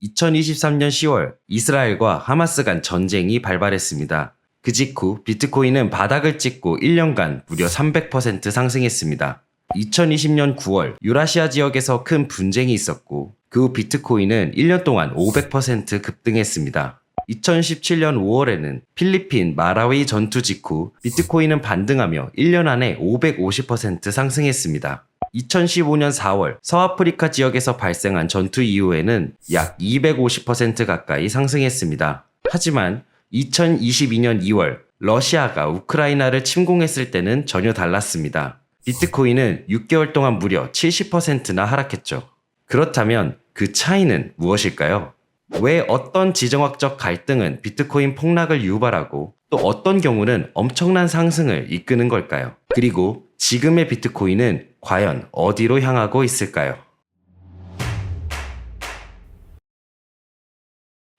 2023년 10월 이스라엘과 하마스 간 전쟁이 발발했습니다. 그 직후 비트코인은 바닥을 찍고 1년간 무려 300% 상승했습니다. 2020년 9월 유라시아 지역에서 큰 분쟁이 있었고 그 후 비트코인은 1년 동안 500% 급등했습니다. 2017년 5월에는 필리핀 마라위 전투 직후 비트코인은 반등하며 1년 안에 550% 상승했습니다. 2015년 4월 서아프리카 지역에서 발생한 전투 이후에는 약 250% 가까이 상승했습니다. 하지만 2022년 2월 러시아가 우크라이나를 침공했을 때는 전혀 달랐습니다. 비트코인은 6개월 동안 무려 70%나 하락했죠. 그렇다면 그 차이는 무엇일까요? 왜 어떤 지정학적 갈등은 비트코인 폭락을 유발하고 또 어떤 경우는 엄청난 상승을 이끄는 걸까요? 그리고 지금의 비트코인은 과연 어디로 향하고 있을까요?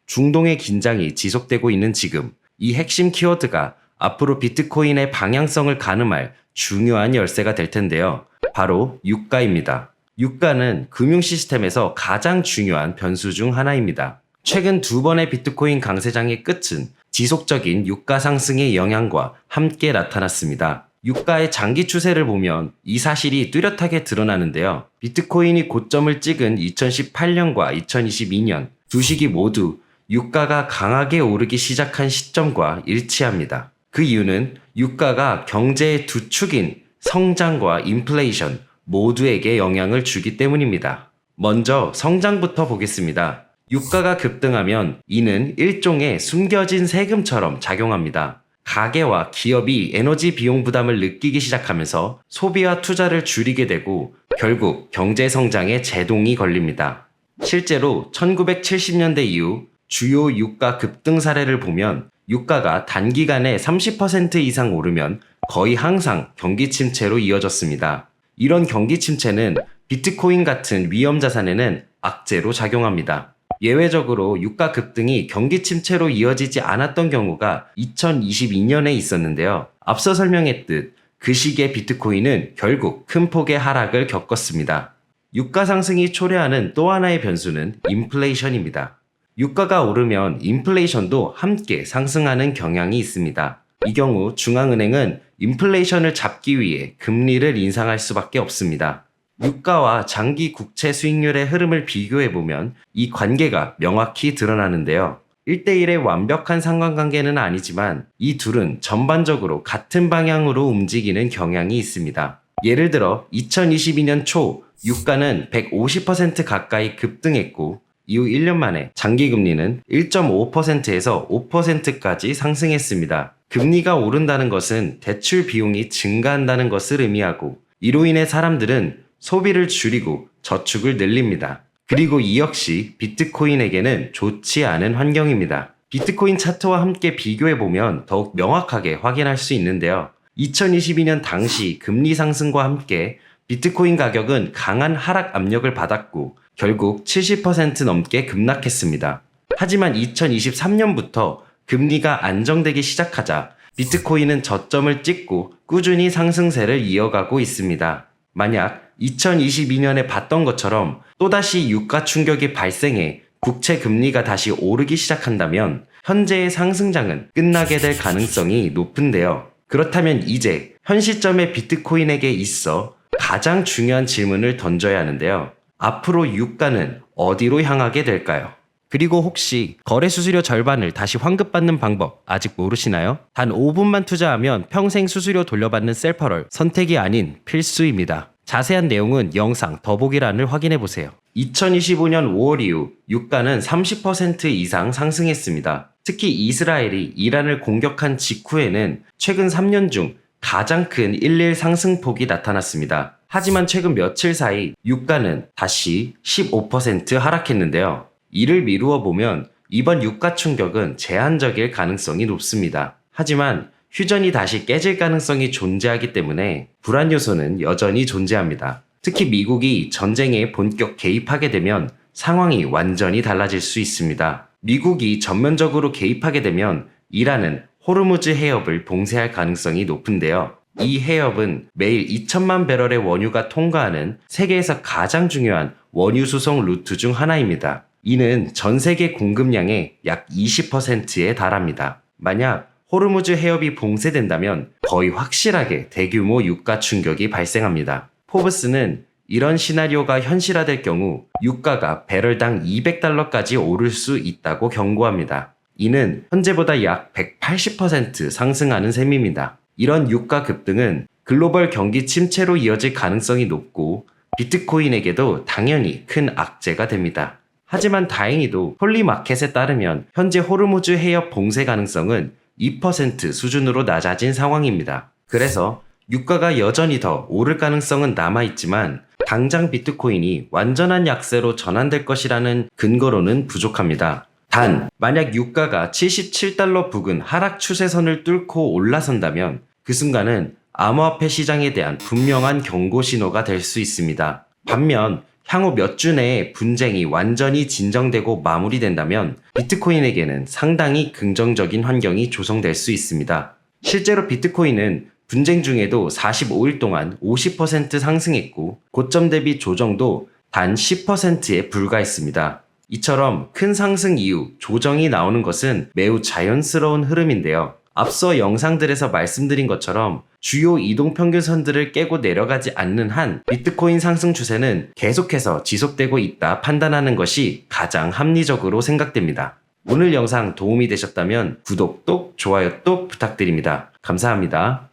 중동의 긴장이 지속되고 있는 지금, 이 핵심 키워드가 앞으로 비트코인의 방향성을 가늠할 중요한 열쇠가 될 텐데요. 바로 유가입니다. 유가는 금융 시스템에서 가장 중요한 변수 중 하나입니다. 최근 두 번의 비트코인 강세장의 끝은 지속적인 유가 상승의 영향과 함께 나타났습니다. 유가의 장기 추세를 보면 이 사실이 뚜렷하게 드러나는데요. 비트코인이 고점을 찍은 2018년과 2022년 두 시기 모두 유가가 강하게 오르기 시작한 시점과 일치합니다. 그 이유는 유가가 경제의 두 축인 성장과 인플레이션 모두에게 영향을 주기 때문입니다. 먼저 성장부터 보겠습니다. 유가가 급등하면 이는 일종의 숨겨진 세금처럼 작용합니다. 가계와 기업이 에너지 비용 부담을 느끼기 시작하면서 소비와 투자를 줄이게 되고 결국 경제 성장에 제동이 걸립니다. 실제로 1970년대 이후 주요 유가 급등 사례를 보면 유가가 단기간에 30% 이상 오르면 거의 항상 경기 침체로 이어졌습니다. 이런 경기 침체는 비트코인 같은 위험 자산에는 악재로 작용합니다. 예외적으로 유가 급등이 경기 침체로 이어지지 않았던 경우가 2022년에 있었는데요. 앞서 설명했듯 그 시기의 비트코인은 결국 큰 폭의 하락을 겪었습니다. 유가 상승이 초래하는 또 하나의 변수는 인플레이션입니다. 유가가 오르면 인플레이션도 함께 상승하는 경향이 있습니다. 이 경우 중앙은행은 인플레이션을 잡기 위해 금리를 인상할 수밖에 없습니다. 유가와 장기 국채 수익률의 흐름을 비교해보면 이 관계가 명확히 드러나는데요. 1대1의 완벽한 상관관계는 아니지만 이 둘은 전반적으로 같은 방향으로 움직이는 경향이 있습니다. 예를 들어 2022년 초 유가는 150% 가까이 급등했고 이후 1년 만에 장기금리는 1.5%에서 5%까지 상승했습니다. 금리가 오른다는 것은 대출 비용이 증가한다는 것을 의미하고 이로 인해 사람들은 소비를 줄이고 저축을 늘립니다. 그리고 이 역시 비트코인에게는 좋지 않은 환경입니다. 비트코인 차트와 함께 비교해보면 더욱 명확하게 확인할 수 있는데요. 2022년 당시 금리 상승과 함께 비트코인 가격은 강한 하락 압력을 받았고 결국 70% 넘게 급락했습니다. 하지만 2023년부터 금리가 안정되기 시작하자 비트코인은 저점을 찍고 꾸준히 상승세를 이어가고 있습니다. 만약 2022년에 봤던 것처럼 또다시 유가 충격이 발생해 국채 금리가 다시 오르기 시작한다면 현재의 상승장은 끝나게 될 가능성이 높은데요. 그렇다면 이제 현 시점의 비트코인에게 있어 가장 중요한 질문을 던져야 하는데요. 앞으로 유가는 어디로 향하게 될까요? 그리고 혹시 거래 수수료 절반을 다시 환급받는 방법 아직 모르시나요? 단 5분만 투자하면 평생 수수료 돌려받는 셀퍼럴 선택이 아닌 필수입니다. 자세한 내용은 영상 더보기란을 확인해보세요. 2025년 5월 이후 유가는 30% 이상 상승했습니다. 특히 이스라엘이 이란을 공격한 직후에는 최근 3년 중 가장 큰 일일 상승폭이 나타났습니다. 하지만 최근 며칠 사이 유가는 다시 15% 하락했는데요. 이를 미루어 보면 이번 유가 충격은 제한적일 가능성이 높습니다. 하지만 휴전이 다시 깨질 가능성이 존재하기 때문에 불안 요소는 여전히 존재합니다. 특히 미국이 전쟁에 본격 개입하게 되면 상황이 완전히 달라질 수 있습니다. 미국이 전면적으로 개입하게 되면 이란은 호르무즈 해협을 봉쇄할 가능성이 높은데요. 이 해협은 매일 2천만 배럴의 원유가 통과하는 세계에서 가장 중요한 원유 수송 루트 중 하나입니다. 이는 전 세계 공급량의 약 20%에 달합니다. 만약 호르무즈 해협이 봉쇄된다면 거의 확실하게 대규모 유가 충격이 발생합니다. 포브스는 이런 시나리오가 현실화될 경우 유가가 배럴당 200달러까지 오를 수 있다고 경고합니다. 이는 현재보다 약 180% 상승하는 셈입니다. 이런 유가 급등은 글로벌 경기 침체로 이어질 가능성이 높고 비트코인에게도 당연히 큰 악재가 됩니다. 하지만 다행히도 폴리마켓에 따르면 현재 호르무즈 해협 봉쇄 가능성은 2% 수준으로 낮아진 상황입니다. 그래서 유가가 여전히 더 오를 가능성은 남아있지만 당장 비트코인이 완전한 약세로 전환될 것이라는 근거로는 부족합니다. 단, 만약 유가가 77달러 부근 하락 추세선을 뚫고 올라선다면 그 순간은 암호화폐 시장에 대한 분명한 경고 신호가 될 수 있습니다. 반면 향후 몇 주 내에 분쟁이 완전히 진정되고 마무리된다면 비트코인에게는 상당히 긍정적인 환경이 조성될 수 있습니다. 실제로 비트코인은 분쟁 중에도 45일 동안 50% 상승했고 고점 대비 조정도 단 10%에 불과했습니다. 이처럼 큰 상승 이후 조정이 나오는 것은 매우 자연스러운 흐름인데요. 앞서 영상들에서 말씀드린 것처럼 주요 이동평균선들을 깨고 내려가지 않는 한 비트코인 상승 추세는 계속해서 지속되고 있다 판단하는 것이 가장 합리적으로 생각됩니다. 오늘 영상 도움이 되셨다면 구독 또 좋아요 또 부탁드립니다. 감사합니다.